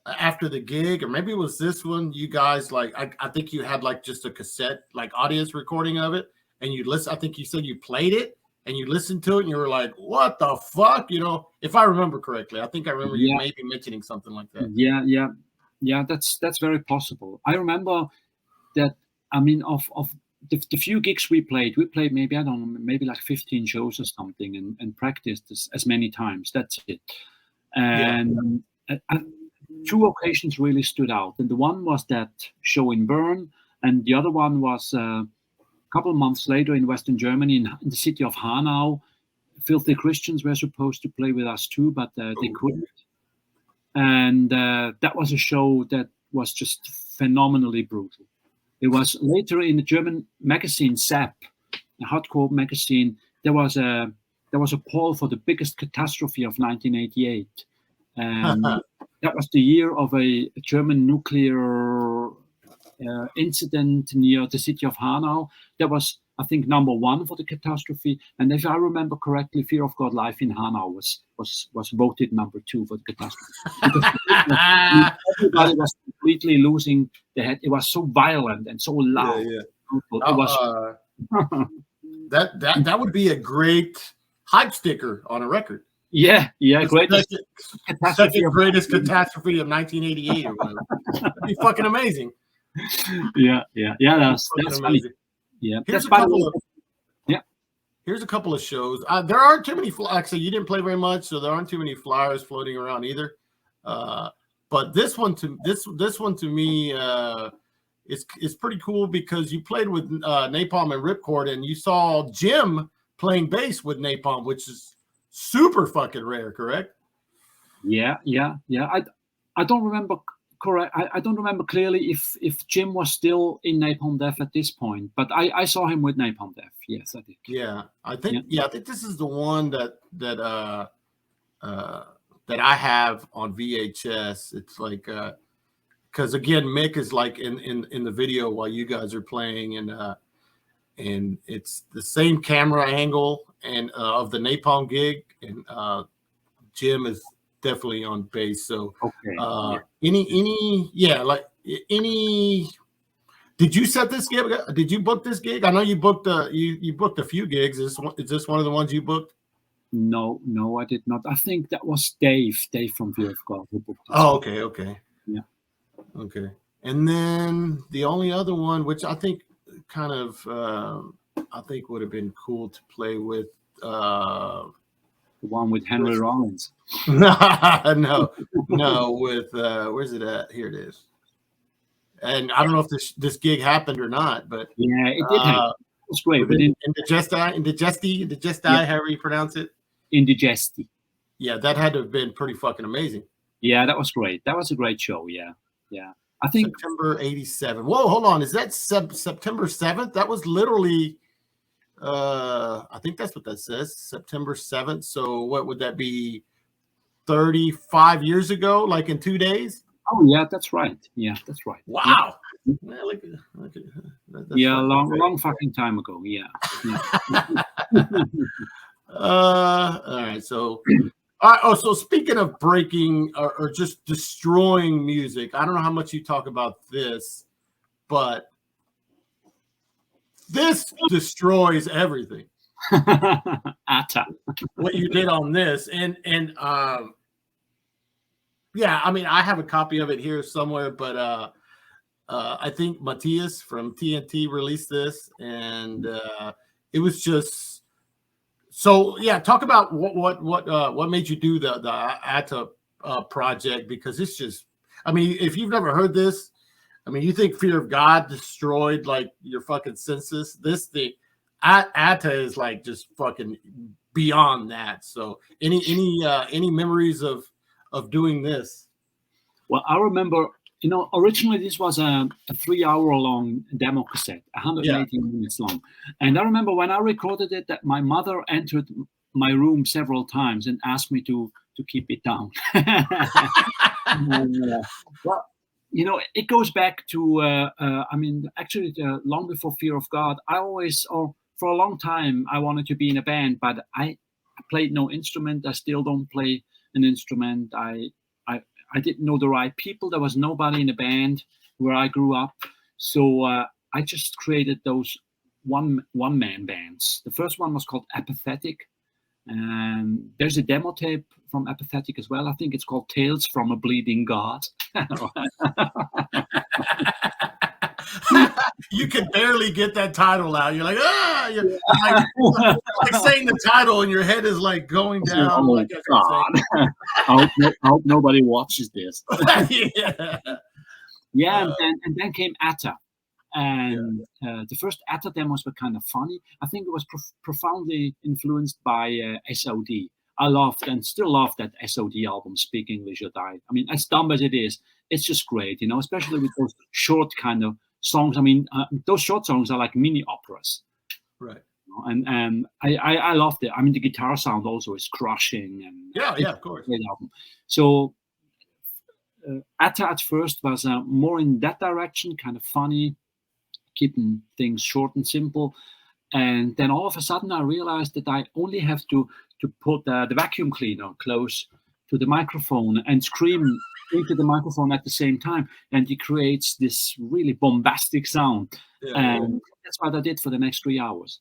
S2: after the gig, or maybe it was this one, you guys, like, I think you had like just a cassette, like audience recording of it, and you listen. I think you said you played it and you listened to it and you were like, what the fuck? If I remember correctly, I think I remember you maybe mentioning something like that.
S3: Yeah, that's very possible. I remember that, I mean, of the few gigs we played maybe, I don't know, maybe like 15 shows or something, and practiced as many times. That's it. And two occasions really stood out. And the one was that show in Bern, and the other one was a couple of months later in Western Germany, in the city of Hanau. Filthy Christians were supposed to play with us too, but they couldn't. And that was a show that was just phenomenally brutal. It was later in the German magazine Zap, a hardcore magazine. There was a poll for the biggest catastrophe of 1988, and that was the year of a German nuclear incident near the city of Hanau. There was I think, #1 for the catastrophe. And if I remember correctly, Fear of God Live in Hanau was voted #2 for the catastrophe. Because everybody was completely losing their head. It was so violent and so loud.
S2: Yeah.
S3: It was.
S2: That would be a great hype sticker on a record.
S3: Yeah, greatest
S2: second greatest catastrophe of 1988 or whatever. That'd be fucking amazing.
S3: Yeah. That's funny. Yeah,
S2: here's a couple of shows. There aren't too many. Actually, you didn't play very much, so there aren't too many flyers floating around either. But this one to me is pretty cool because you played with Napalm and Ripcord, and you saw Jim playing bass with Napalm, which is super fucking rare, correct?
S3: Yeah. I don't remember correct. I don't remember clearly if Jim was still in Napalm Death at this point, but I saw him with Napalm Death. Yes, I did.
S2: Yeah, I think this is the one that I have on VHS. It's like because again, Mick is like in the video while you guys are playing, and it's the same camera angle and of the Napalm gig, and Jim is definitely on bass. So did you set this gig? Did you book this gig? I know you booked you booked a few gigs. Is this one of the ones you booked?
S3: No, I did not. I think that was Dave from Fear of God who booked this.
S2: Oh, okay.
S3: Yeah.
S2: Okay. And then the only other one, which I think kind of I think would have been cool to play with
S3: the one with Henry Rollins.
S2: no, with where's it at? Here it is. And I don't know if this gig happened or not, but
S3: yeah, it did happen. It's great.
S2: Indigesti, however you pronounce it.
S3: Indigesti.
S2: Yeah, that had to have been pretty fucking amazing.
S3: Yeah, that was great. That was a great show. Yeah. I think
S2: September '87. Whoa, hold on. Is that September 7th? That was literally. I think that's what that says. September 7th. So what would that be? 35 years ago, like in 2 days.
S3: Oh yeah, that's right. Yeah, that's right.
S2: Wow.
S3: Yeah, long fucking time ago. Yeah.
S2: All right. So, so speaking of breaking or just destroying music, I don't know how much you talk about this, but this destroys everything.
S3: ATTA.
S2: What you did on this, and yeah, I mean, I have a copy of it here somewhere, but I think Matthias from TNT released this, and it was just so. Yeah, talk about what made you do the ATTA project, because it's just. I mean, if you've never heard this, I mean, you think Fear of God destroyed like your fucking senses. The ATTA is like just fucking beyond that. So, any memories of doing this?
S3: Well, I remember, originally this was a 3-hour-long demo cassette, 180 minutes long. And I remember when I recorded it, that my mother entered my room several times and asked me to keep it down. Well, it goes back to, I mean, actually long before Fear of God, for a long time, I wanted to be in a band, but I played no instrument. I still don't play an instrument. I didn't know the right people. There was nobody in the band where I grew up. So I just created those one-man bands. The first one was called Apathetic. And there's a demo tape from Apathetic as well. I think it's called Tales from a Bleeding God.
S2: You can barely get that title out. You're like, you're like saying the title and your head is like going down.
S3: Oh my God. I hope nobody watches this. Yeah, and then came ATTA. And the first ATTA demos were kind of funny. I think it was profoundly influenced by SOD. I loved and still love that SOD album, Speak English or Die. I mean, as dumb as it is, it's just great, especially with those short kind of songs. I mean, those short songs are like mini operas.
S2: Right.
S3: And I loved it. I mean, the guitar sound also is crushing. And
S2: yeah, of course.
S3: Great album. So ATTA at first was more in that direction, kind of funny, keeping things short and simple. And then all of a sudden I realized that I only have to put the vacuum cleaner close to the microphone and scream into the microphone at the same time, and it creates this really bombastic sound.
S2: Yeah.
S3: And that's what I did for the next 3 hours.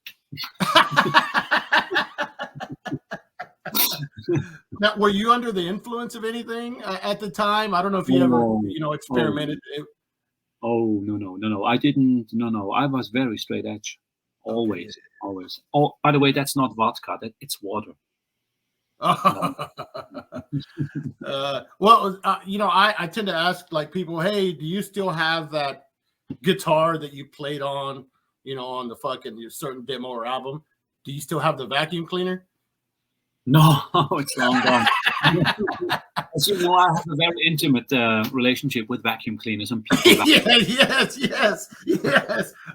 S2: Now, were you under the influence of anything at the time? I don't know if you ever, experimented.
S3: Oh, no. I didn't. No. I was very straight edge. Always. Oh, by the way, that's not vodka. It's water.
S2: Well, I tend to ask like people, hey, do you still have that guitar that you played on, on the fucking your certain demo or album? Do you still have the vacuum cleaner?
S3: No, it's long gone. As you know, I have a very intimate relationship with vacuum cleaners and people.
S2: Yes.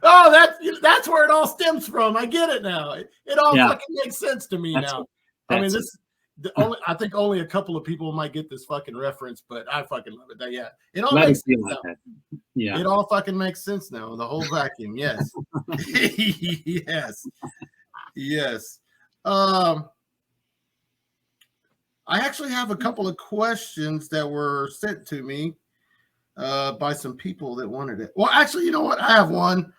S2: Oh, that's where it all stems from. I get it now. It all fucking makes sense to me now. I mean, I think only a couple of people might get this fucking reference, but I fucking love it. Yeah, it all makes sense now.
S3: Yeah,
S2: it all fucking makes sense now. The whole vacuum, yes, yes. I actually have a couple of questions that were sent to me by some people that wanted it. Well, actually, you know what? I have one.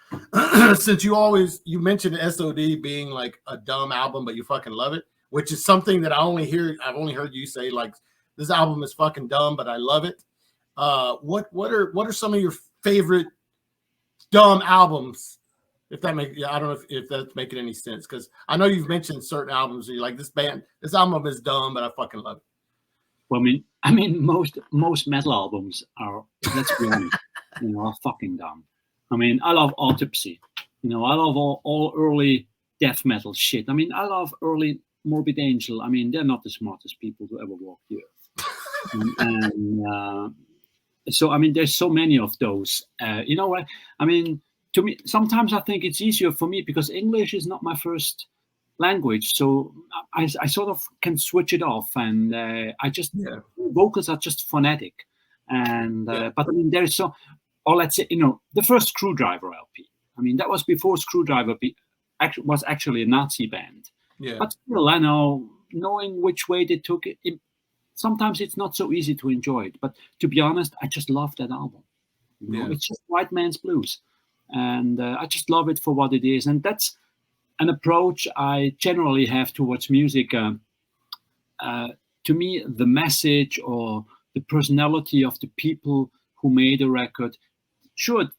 S2: Since you mentioned SOD being like a dumb album, but you fucking love it, which is something that I've only heard you say, like, this album is fucking dumb, but I love it. What are some of your favorite dumb albums? If that I don't know if that's making any sense, because I know you've mentioned certain albums where you're like, this album is dumb, but I fucking love it.
S3: Well, I mean, most metal albums are, let's be honest, are fucking dumb. I mean, I love Autopsy. I love all early death metal shit. I mean, I love early Morbid Angel. I mean, they're not the smartest people to ever walk the earth. So, I mean, there's so many of those. You know what? I mean, to me, sometimes I think it's easier for me because English is not my first language. So I sort of can switch it off, and vocals are just phonetic. And but I mean, there's or let's say, the first Screwdriver LP. I mean, that was before Screwdriver was actually a Nazi band.
S2: Yeah.
S3: But still, I know, knowing which way they took it, sometimes it's not so easy to enjoy it. But to be honest, I just love that album. It's just white man's blues. And I just love it for what it is. And that's an approach I generally have towards music. To me, the message or the personality of the people who made a record, sure,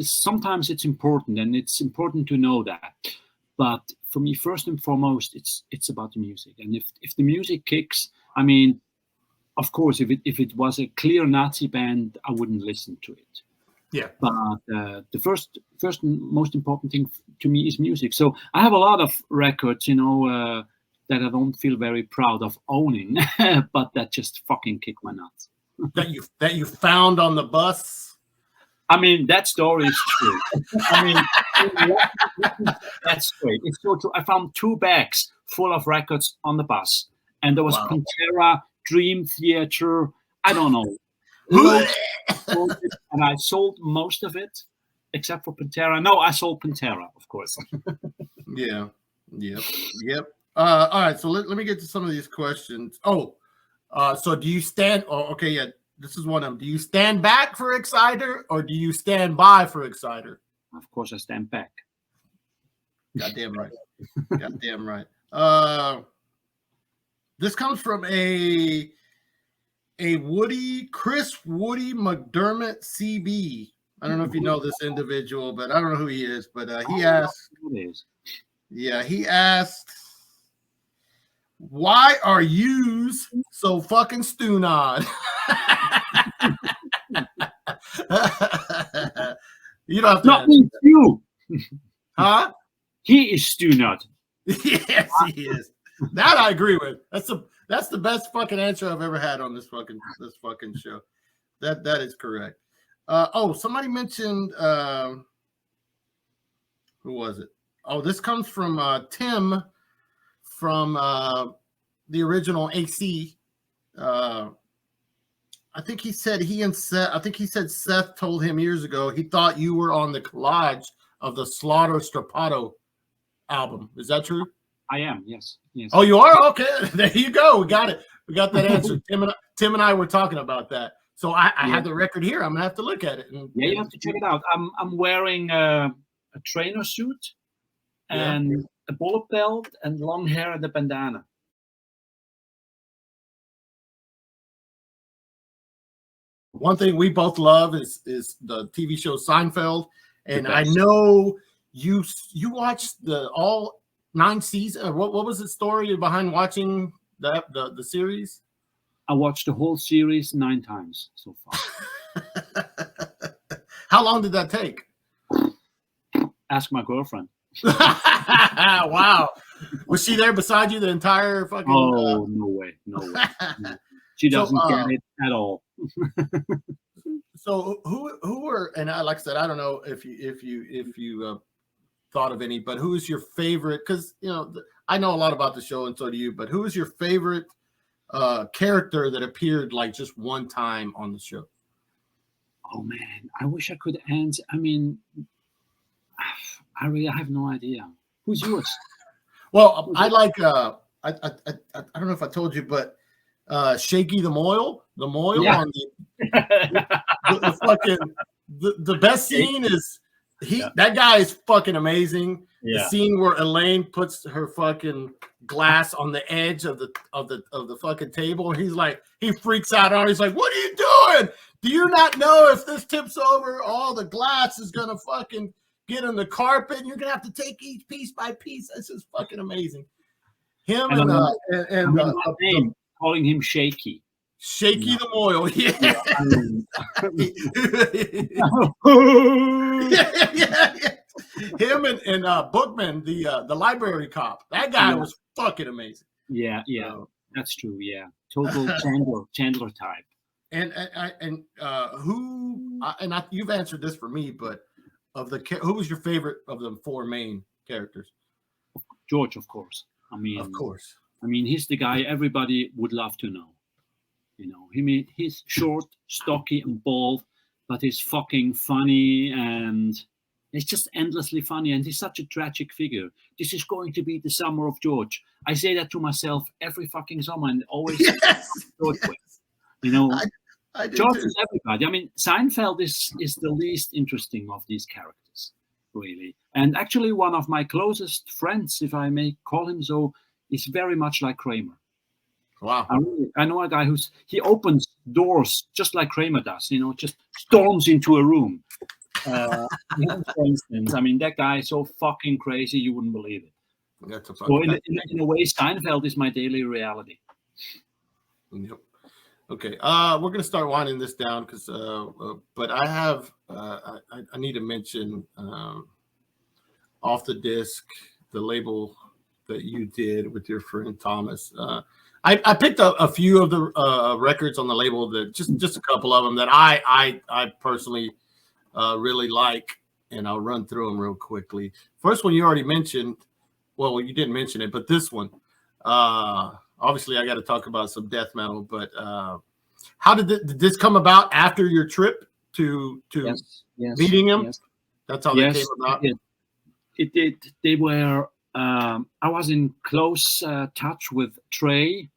S3: sometimes it's important, and it's important to know that. But for me, first and foremost, it's about the music. And if the music kicks, I mean, of course, if it was a clear Nazi band, I wouldn't listen to it.
S2: Yeah.
S3: But the first and most important thing to me is music. So I have a lot of records, that I don't feel very proud of owning, but that just fucking kick my nuts.
S2: that you found on the bus.
S3: I mean, that story is true. I mean, that's great. It's so true. I found 2 bags full of records on the bus, and there was Pantera, Dream Theater, I don't know. And I sold most of it, except for Pantera. No, I sold Pantera, of course.
S2: Yeah. Yep. All right. So let me get to some of these questions. So do you stand? Oh, okay. Yeah. This is one of them. Do you stand back for Exciter, or do you stand by for Exciter?
S3: Of course, I stand back.
S2: Goddamn right. Goddamn right. This comes from a Chris Woody McDermott CB. I don't know if you know this individual, but I don't know who he is. But he asked, he asked, why are yous so fucking stoned? You don't have to.
S3: Not me, you.
S2: Huh?
S3: He is stoned.
S2: Yes, he is. That I agree with. That's the best fucking answer I've ever had on this fucking show. That is correct. Somebody mentioned who was it? Oh, this comes from Tim from the original AC. I think he said Seth told him years ago he thought you were on the collage of the Slaughter Strapato album. Is that true?
S3: I am. Yes. Yes.
S2: Oh, you are? Okay. There you go. We got it. We got that answer. Tim and I were talking about that. So I have the record here. I'm gonna have to look at it.
S3: Yeah, you have to check it out. I'm wearing a trainer suit and a bullet belt and long hair and a bandana.
S2: One thing we both love is the TV show Seinfeld, and I know you watched all 9 seasons. What was the story behind watching the series?
S3: I watched the whole series 9 times so far.
S2: How long did that take?
S3: Ask my girlfriend.
S2: Wow. Was she there beside you the entire fucking?
S3: Oh, no way. No. She doesn't get it at all.
S2: So who were, and like I said, I don't know if you thought of any, but who is your favorite? Because I know a lot about the show, and so do you. But who is your favorite character that appeared like just one time on the show?
S3: Oh man, I wish I could answer. I mean, I really have no idea. Who's yours?
S2: Well, I like I don't know if I told you, but Shaky the Moyle on the fucking the best scene is that guy is fucking amazing. The scene where Elaine puts her fucking glass on the edge of the fucking table, and he's like, he freaks out on her. He's like, "What are you doing? Do you not know if this tips over, all the glass is gonna fucking get on the carpet, and you're gonna have to take each piece by piece?" This is fucking amazing. Him and
S3: calling him Shaky.
S2: Shaky the Moyle, Him and Bookman, the library cop. That guy was fucking amazing.
S3: Yeah, that's true. Yeah, total Chandler type.
S2: You've answered this for me, but who was your favorite of the 4 main characters?
S3: George, of course.
S2: Of course.
S3: I mean, he's the guy everybody would love to know. He's short, stocky, and bald, but he's fucking funny, and it's just endlessly funny. And he's such a tragic figure. This is going to be the summer of George. I say that to myself every fucking summer, and always George wins. I do George is everybody. I mean, Seinfeld is the least interesting of these characters, really. And actually, one of my closest friends, if I may call him so, is very much like Kramer.
S2: Wow.
S3: I know a guy he opens doors just like Kramer does, just storms into a room. For instance, I mean, that guy is so fucking crazy, you wouldn't believe it. So in a way, Seinfeld is my daily reality.
S2: Yep. Okay. We're going to start winding this down because, but I have, I need to mention Off the Disc, the label that you did with your friend Thomas. I picked up a few of the records on the label, that just a couple of them that I personally really like, and I'll run through them real quickly. First one you already mentioned. Well, you didn't mention it, but this one, obviously I got to talk about some death metal. But how did this come about after your trip to meeting him?
S3: Yes.
S2: That's how that came about.
S3: It did. They were. I was in close touch with Trey,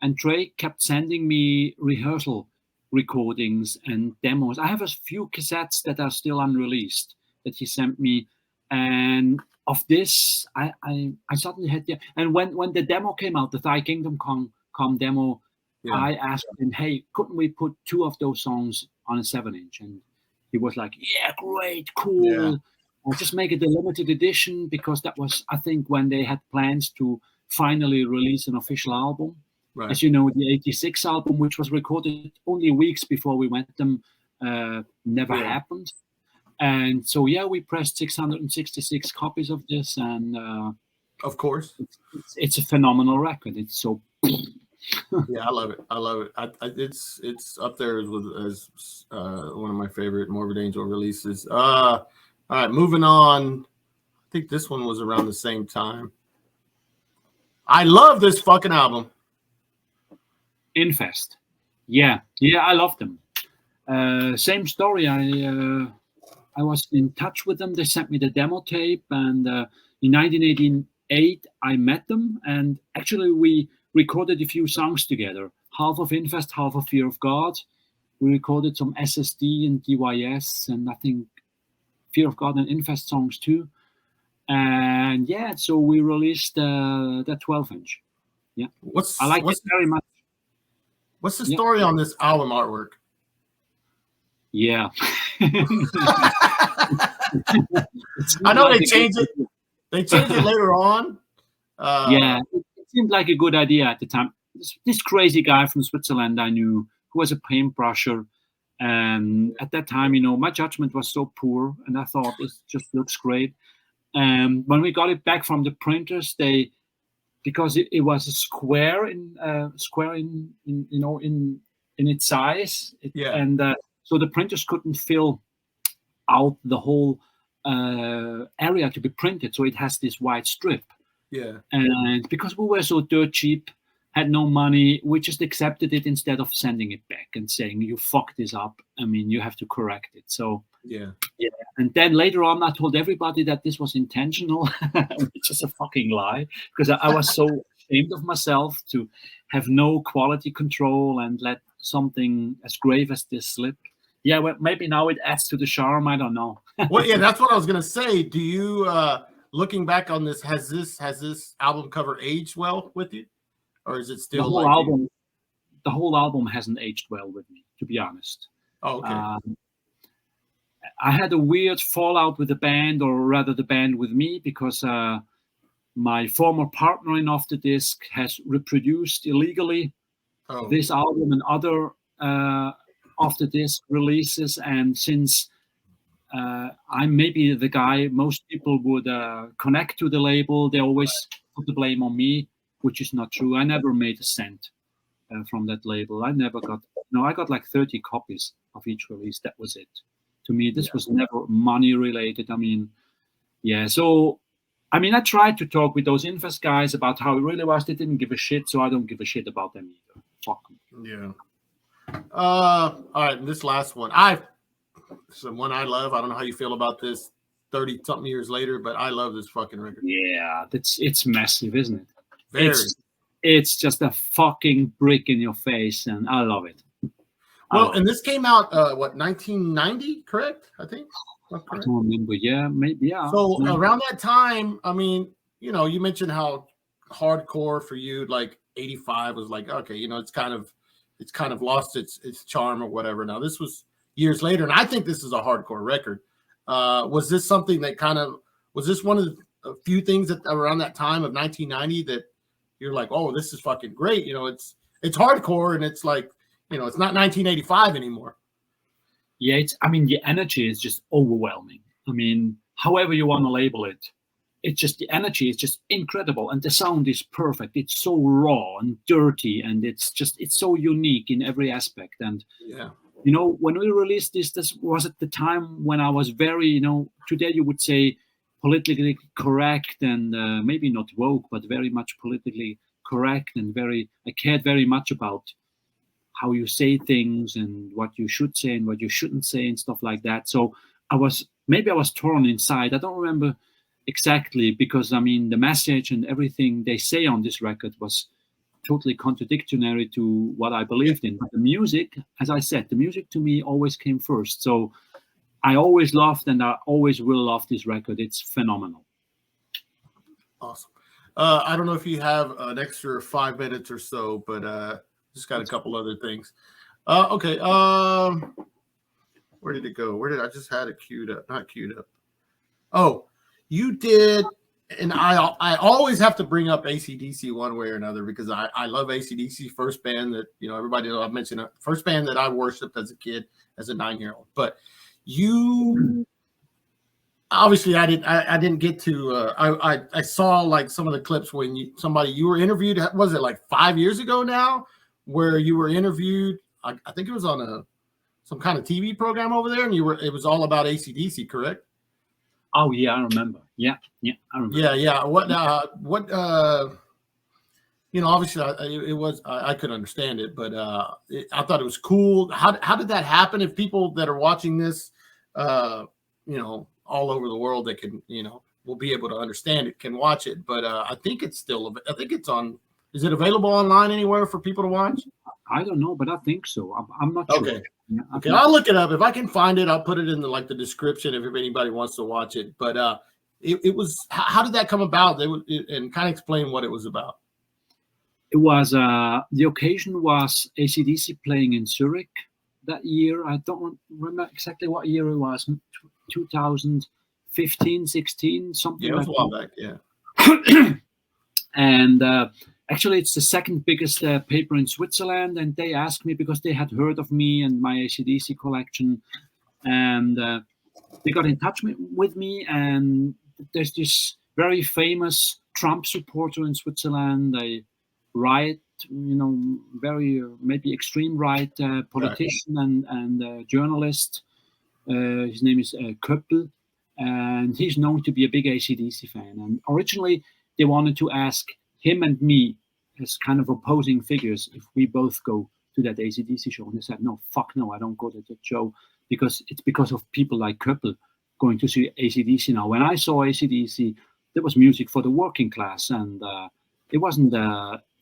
S3: and Trey kept sending me rehearsal recordings and demos. I have a few cassettes that are still unreleased that he sent me, and of this, I suddenly had and when the demo came out, the Thy Kingdom Come demo, I asked him, "Hey, couldn't we put 2 of those songs on a 7-inch?" And he was like, "Yeah, great, cool." Yeah. I'll just make it a limited edition, because that was, I think, when they had plans to finally release an official album. Right. As you know, the '86 album, which was recorded only weeks before we went them, never happened. And so, we pressed 666 copies of this, and
S2: of course,
S3: it's a phenomenal record. It's so.
S2: Yeah, I love it. I love it. It's up there as one of my favorite Morbid Angel releases. All right, moving on. I think this one was around the same time. I love this fucking album.
S3: Infest. Yeah, I love them. Same story. I was in touch with them. They sent me the demo tape, and in 1988, I met them, and actually we recorded a few songs together. Half of Infest, half of Fear of God. We recorded some SSD and DYS, and I think Fear of God and Infest songs too. And yeah, so we released that 12-inch. Yeah, I like it very much.
S2: What's the story on this album artwork?
S3: Yeah.
S2: I know they changed it. They changed it later on.
S3: Yeah, it seemed like a good idea at the time. This crazy guy from Switzerland I knew, who was a paintbrusher, and at that time, you know, my judgment was so poor, and I thought it just looks great. When we got it back from the printers, because it was a square in you know, in its size, and so the printers couldn't fill out the whole area to be printed, so it has this white strip.
S2: Yeah.
S3: And because we were so dirt cheap, had no money, we just accepted it instead of sending it back and saying, you fucked this up. I mean, you have to correct it. So yeah. And then later on, I told everybody that this was intentional, which is a fucking lie, because I was so ashamed of myself to have no quality control and let something as grave as this slip. Yeah, well, maybe now it adds to the charm. I don't know.
S2: Well, yeah, that's what I was gonna say. Do you, looking back on this, has this album cover aged well with you, or is it still
S3: the whole album? The whole album hasn't aged well with me, to be honest.
S2: Oh, okay.
S3: I had a weird fallout with the band, or rather the band with me, because my former partner in Off the Disc has reproduced illegally this album and other Off the Disc releases. And since I'm maybe the guy most people would connect to the label, they always put the blame on me, which is not true. I never made a cent from that label. I never got, I got like 30 copies of each release. That was it. To me, this was never money related. I mean, yeah. So, I mean, I tried to talk with those Infest guys about how it really was. They didn't give a shit, so I don't give a shit about them either. Fuck them.
S2: Yeah. All right. This last one, it's the one I love. I don't know how you feel about this 30 something years later, but I love this fucking record.
S3: Yeah, it's massive, isn't it?
S2: Very.
S3: It's just a fucking brick in your face, and I love it.
S2: Well, and this came out, what, 1990, correct? I think.
S3: I don't remember. Yeah, maybe. Yeah.
S2: So around that time, I mean, you know, you mentioned how hardcore for you, like 85 was like, okay, you know, it's kind of lost its charm or whatever. Now this was years later, and I think this is a hardcore record. Was this something that was this one of the few things that around that time of 1990 that you're like, oh, this is fucking great. You know, it's hardcore, and it's like, you know, it's not 1985 anymore.
S3: Yeah, I mean, the energy is just overwhelming. I mean, however you want to label it, it's just, the energy is just incredible, and the sound is perfect. It's so raw and dirty, and it's so unique in every aspect. And
S2: yeah,
S3: you know, when we released this was at the time when I was very, you know, today you would say politically correct, and maybe not woke, but very much politically correct, and I cared very much about how you say things and what you should say and what you shouldn't say and stuff like that. So I was torn inside. I don't remember exactly, because I mean, the message and everything they say on this record was totally contradictory to what I believed in. But the music, as I said, the music to me always came first. So I always loved, and I always will love this record. It's phenomenal.
S2: Awesome. I don't know if you have an extra 5 minutes or so, but just got a couple other things. Okay. Where did it go? Where did I just had it queued up? Not queued up. Oh, you did. And I always have to bring up ACDC one way or another, because I love ACDC, first band that, you know, everybody knows. I've mentioned it, first band that I worshiped as a kid, as a 9-year-old. But you obviously I didn't get to I saw like some of the clips when you were interviewed. Was it like 5 years ago now, where you were interviewed? I think it was on some kind of TV program over there, and it was all about ACDC, correct?
S3: Oh yeah, I remember. Yeah, I remember.
S2: Yeah. What you know, obviously I couldn't understand it, but I thought it was cool. How did that happen? If people that are watching this, you know, all over the world, they can, you know, will be able to understand it can watch it. But I think it's still, I think it's on. Is it available online anywhere for people to watch?
S3: I don't know, but I think so. I'm not sure.
S2: Okay.
S3: Yeah,
S2: Okay, I'll look it up. If I can find it, I'll put it in the description if anybody wants to watch it. But it was, how did that come about? And kind of explain what it was about.
S3: It was the occasion was ACDC playing in Zurich that year. I don't remember exactly what year it was. 2015, 16, something.
S2: Yeah, it was
S3: like
S2: a while back. Yeah.
S3: And actually, it's the second biggest paper in Switzerland. And they asked me because they had heard of me and my ACDC collection, and they got in touch with me. And there's this very famous Trump supporter in Switzerland, a right, very maybe extreme right politician and journalist. His name is Köppel, and he's known to be a big ACDC fan. And originally, they wanted to ask him and me as kind of opposing figures if we both go to that ACDC show. And they said, no, fuck no, I don't go to that show, because it's because of people like Köppel going to see ACDC now. When I saw ACDC, there was music for the working class, and it wasn't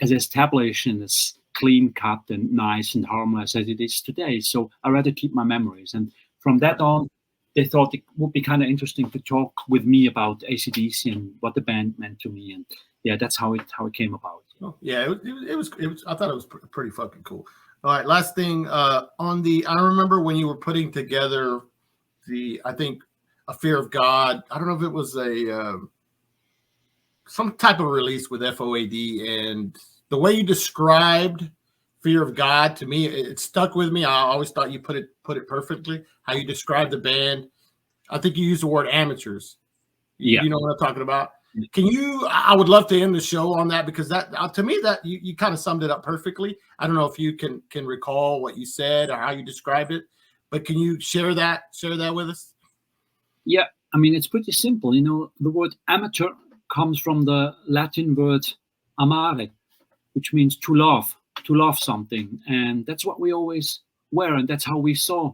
S3: as established and as clean cut and nice and harmless as it is today. So I rather keep my memories. And from that on, they thought it would be kind of interesting to talk with me about ACDC and what the band meant to me. And yeah, that's how it came about.
S2: Oh, yeah, it was. I thought it was pretty fucking cool. All right, last thing I remember when you were putting together I think A Fear of God. I don't know if it was some type of release with FOAD, and the way you described Fear of God, to me, it stuck with me. I always thought you put it perfectly. How you described the band. I think you used the word amateurs.
S3: Yeah,
S2: you know what I'm talking about. Can you? I would love to end the show on that, because that to me that you kind of summed it up perfectly. I don't know if you can recall what you said or how you described it, but can you share that with us?
S3: Yeah, I mean, it's pretty simple. The word amateur comes from the Latin word amare, which means to love something. And that's what we always were, and that's how we saw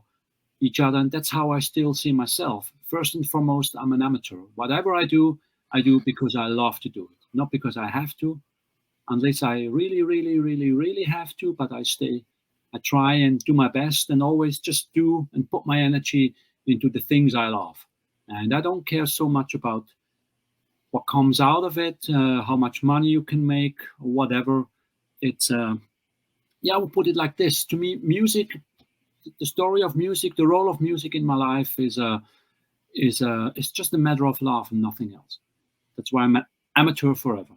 S3: each other, and that's how I still see myself. First and foremost, I'm an amateur. Whatever I do because I love to do it, not because I have to, unless I really, really, really, really have to, but I try and do my best and always just do and put my energy into the things I love. And I don't care so much about what comes out of it, how much money you can make, or whatever. It's, I would put it like this. To me, music, the story of music, the role of music in my life is just a matter of love and nothing else. That's why I'm an amateur forever.